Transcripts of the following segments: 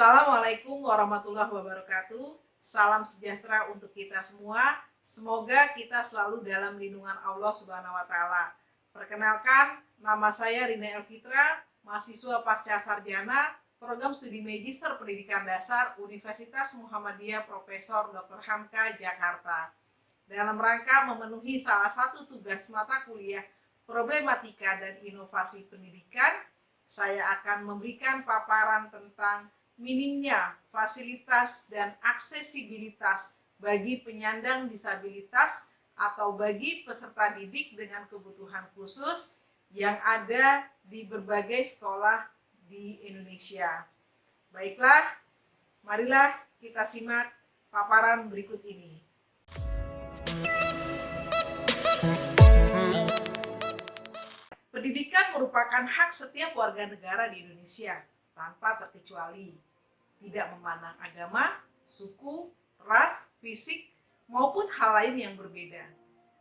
Assalamualaikum warahmatullahi wabarakatuh. Salam sejahtera untuk kita semua. Semoga kita selalu dalam lindungan Allah Subhanahu wa taala. Perkenalkan, nama saya Rina Elfitra, mahasiswa pasca sarjana Program Studi Magister Pendidikan Dasar Universitas Muhammadiyah Profesor Dr. Hamka Jakarta. Dalam rangka memenuhi salah satu tugas mata kuliah Problematika dan Inovasi Pendidikan, saya akan memberikan paparan tentang minimnya fasilitas dan aksesibilitas bagi penyandang disabilitas atau bagi peserta didik dengan kebutuhan khusus yang ada di berbagai sekolah di Indonesia. Baiklah, marilah kita simak paparan berikut ini. Pendidikan merupakan hak setiap warga negara di Indonesia tanpa terkecuali. Tidak memandang agama, suku, ras, fisik, maupun hal lain yang berbeda.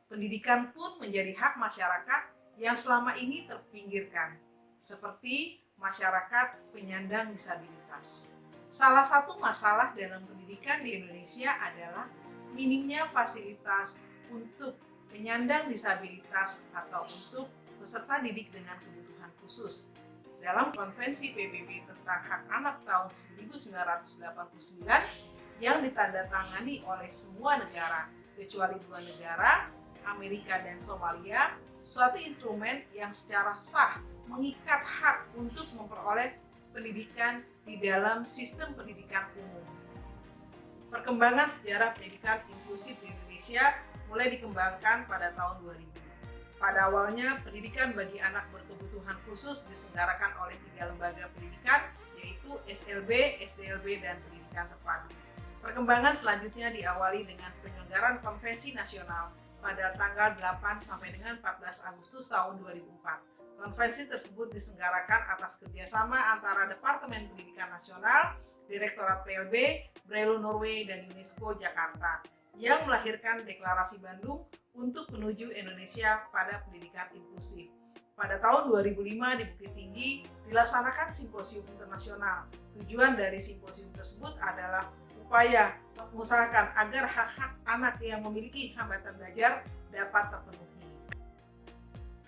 Pendidikan pun menjadi hak masyarakat yang selama ini terpinggirkan, seperti masyarakat penyandang disabilitas. Salah satu masalah dalam pendidikan di Indonesia adalah minimnya fasilitas untuk penyandang disabilitas atau untuk peserta didik dengan kebutuhan khusus. Dalam Konvensi PBB tentang Hak Anak tahun 1989 yang ditandatangani oleh semua negara kecuali dua negara, Amerika dan Somalia, suatu instrumen yang secara sah mengikat hak untuk memperoleh pendidikan di dalam sistem pendidikan umum. Perkembangan sejarah pendidikan inklusif di Indonesia mulai dikembangkan pada tahun 2000. Pada awalnya, pendidikan bagi anak berkebutuhan khusus diselenggarakan oleh 3 lembaga pendidikan, yaitu SLB, SDLB, dan Pendidikan Terpadu. Perkembangan selanjutnya diawali dengan penyelenggaraan konvensi nasional pada tanggal 8 sampai dengan 14 Agustus tahun 2004. Konvensi tersebut diselenggarakan atas kerjasama antara Departemen Pendidikan Nasional, Direktorat PLB, Braille Norway, dan UNESCO Jakarta, yang melahirkan Deklarasi Bandung untuk menuju Indonesia pada pendidikan inklusif. Pada tahun 2005 di Bukit Tinggi dilaksanakan simposium internasional. Tujuan dari simposium tersebut adalah upaya mengusahakan agar hak-hak anak yang memiliki hambatan belajar dapat terpenuhi.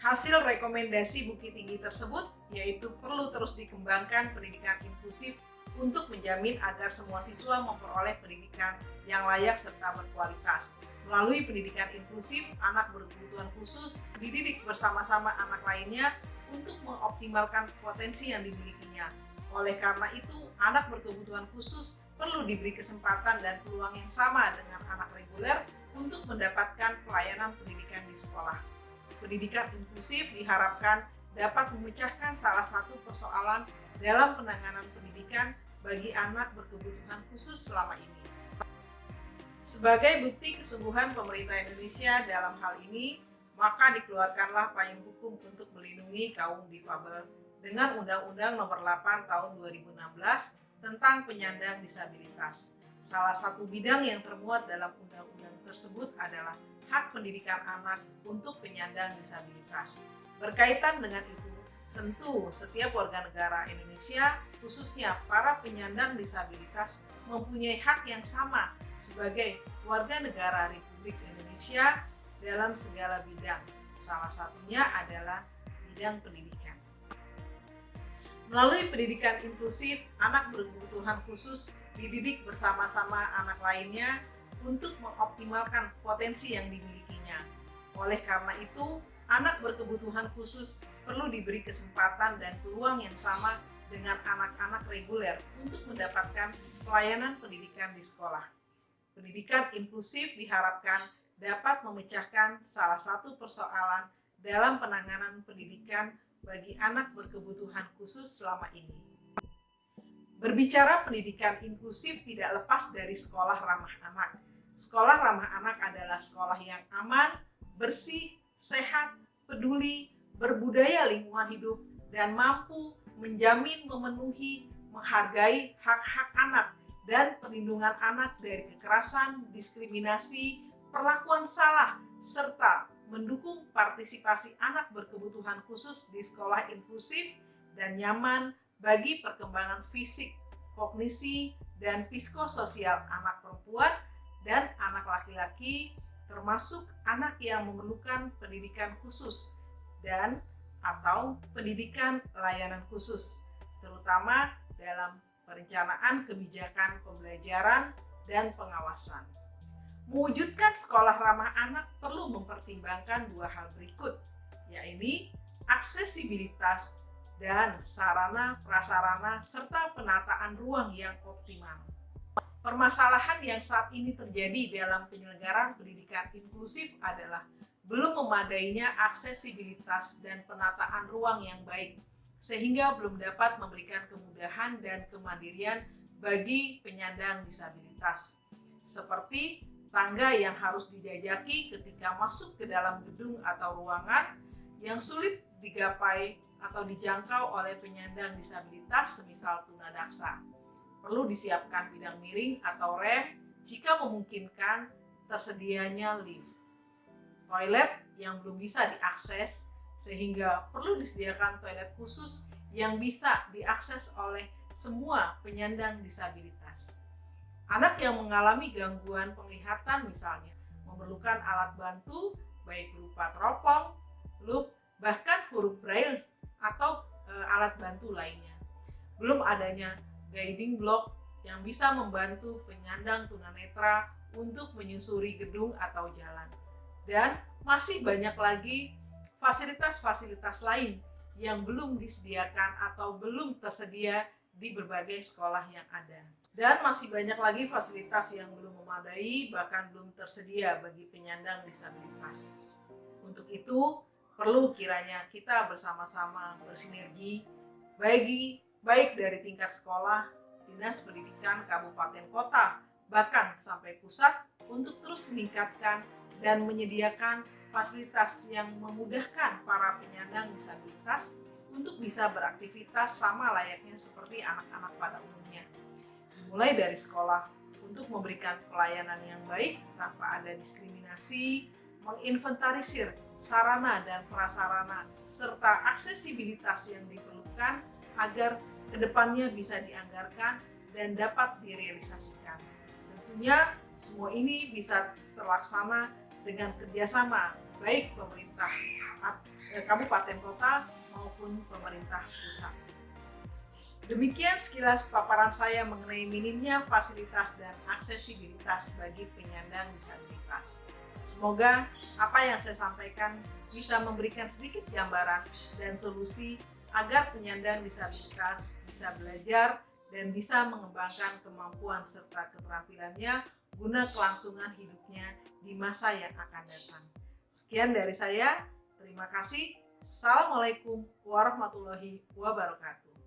Hasil rekomendasi Bukit Tinggi tersebut yaitu perlu terus dikembangkan pendidikan inklusif untuk menjamin agar semua siswa memperoleh pendidikan yang layak serta berkualitas. Melalui pendidikan inklusif, anak berkebutuhan khusus dididik bersama-sama anak lainnya untuk mengoptimalkan potensi yang dimilikinya. Oleh karena itu, anak berkebutuhan khusus perlu diberi kesempatan dan peluang yang sama dengan anak reguler untuk mendapatkan pelayanan pendidikan di sekolah. Pendidikan inklusif diharapkan dapat memecahkan salah satu persoalan dalam penanganan pendidikan bagi anak berkebutuhan khusus selama ini. Sebagai bukti kesungguhan pemerintah Indonesia dalam hal ini, maka dikeluarkanlah payung hukum untuk melindungi kaum difabel dengan Undang-Undang Nomor 8 Tahun 2016 tentang penyandang disabilitas. Salah satu bidang yang termuat dalam undang-undang tersebut adalah hak pendidikan anak untuk penyandang disabilitas. Berkaitan dengan itu, tentu setiap warga negara Indonesia, khususnya para penyandang disabilitas, mempunyai hak yang sama sebagai warga negara Republik Indonesia dalam segala bidang. Salah satunya adalah bidang pendidikan. Melalui pendidikan inklusif, anak berkebutuhan khusus dididik bersama-sama anak lainnya untuk mengoptimalkan potensi yang dimilikinya. Oleh karena itu, anak berkebutuhan khusus perlu diberi kesempatan dan peluang yang sama dengan anak-anak reguler untuk mendapatkan pelayanan pendidikan di sekolah. Pendidikan inklusif diharapkan dapat memecahkan salah satu persoalan dalam penanganan pendidikan bagi anak berkebutuhan khusus selama ini. Berbicara pendidikan inklusif tidak lepas dari sekolah ramah anak. Sekolah ramah anak adalah sekolah yang aman, bersih, sehat, peduli, berbudaya lingkungan hidup, dan mampu menjamin, memenuhi, menghargai hak-hak anak dan perlindungan anak dari kekerasan, diskriminasi, perlakuan salah, serta mendukung partisipasi anak berkebutuhan khusus di sekolah inklusif dan nyaman bagi perkembangan fisik, kognisi, dan psikososial anak perempuan dan anak laki-laki, termasuk anak yang memerlukan pendidikan khusus dan atau pendidikan layanan khusus, terutama dalam perencanaan kebijakan pembelajaran dan pengawasan. Mewujudkan sekolah ramah anak perlu mempertimbangkan dua hal berikut, yaitu aksesibilitas dan sarana prasarana serta penataan ruang yang optimal. Permasalahan yang saat ini terjadi dalam penyelenggaraan pendidikan inklusif adalah belum memadainya aksesibilitas dan penataan ruang yang baik, sehingga belum dapat memberikan kemudahan dan kemandirian bagi penyandang disabilitas, seperti tangga yang harus dijajaki ketika masuk ke dalam gedung atau ruangan yang sulit digapai atau dijangkau oleh penyandang disabilitas, semisal tunadaksa. Perlu disiapkan bidang miring atau rem jika memungkinkan tersedianya lift. Toilet yang belum bisa diakses, sehingga perlu disediakan toilet khusus yang bisa diakses oleh semua penyandang disabilitas. Anak yang mengalami gangguan penglihatan misalnya memerlukan alat bantu baik berupa teropong, loop, bahkan huruf braille atau alat bantu lainnya. Belum adanya guiding block yang bisa membantu penyandang tunanetra untuk menyusuri gedung atau jalan. Dan masih banyak lagi fasilitas-fasilitas lain yang belum disediakan atau belum tersedia di berbagai sekolah yang ada. Dan masih banyak lagi fasilitas yang belum memadai, bahkan belum tersedia bagi penyandang disabilitas. Untuk itu, perlu kiranya kita bersama-sama bersinergi baik dari tingkat sekolah, dinas pendidikan kabupaten kota, bahkan sampai pusat untuk terus meningkatkan dan menyediakan fasilitas yang memudahkan para penyandang disabilitas untuk bisa beraktivitas sama layaknya seperti anak-anak pada umumnya. Mulai dari sekolah untuk memberikan pelayanan yang baik tanpa ada diskriminasi, menginventarisir sarana dan prasarana serta aksesibilitas yang diperlukan agar kedepannya bisa dianggarkan dan dapat direalisasikan. Tentunya semua ini bisa terlaksana dengan kerjasama baik pemerintah kabupaten kota maupun pemerintah pusat. Demikian sekilas paparan saya mengenai minimnya fasilitas dan aksesibilitas bagi penyandang disabilitas. Semoga apa yang saya sampaikan bisa memberikan sedikit gambaran dan solusi agar penyandang disabilitas bisa belajar dan bisa mengembangkan kemampuan serta keterampilannya guna kelangsungan hidupnya di masa yang akan datang. Sekian dari saya, terima kasih. Assalamualaikum warahmatullahi wabarakatuh.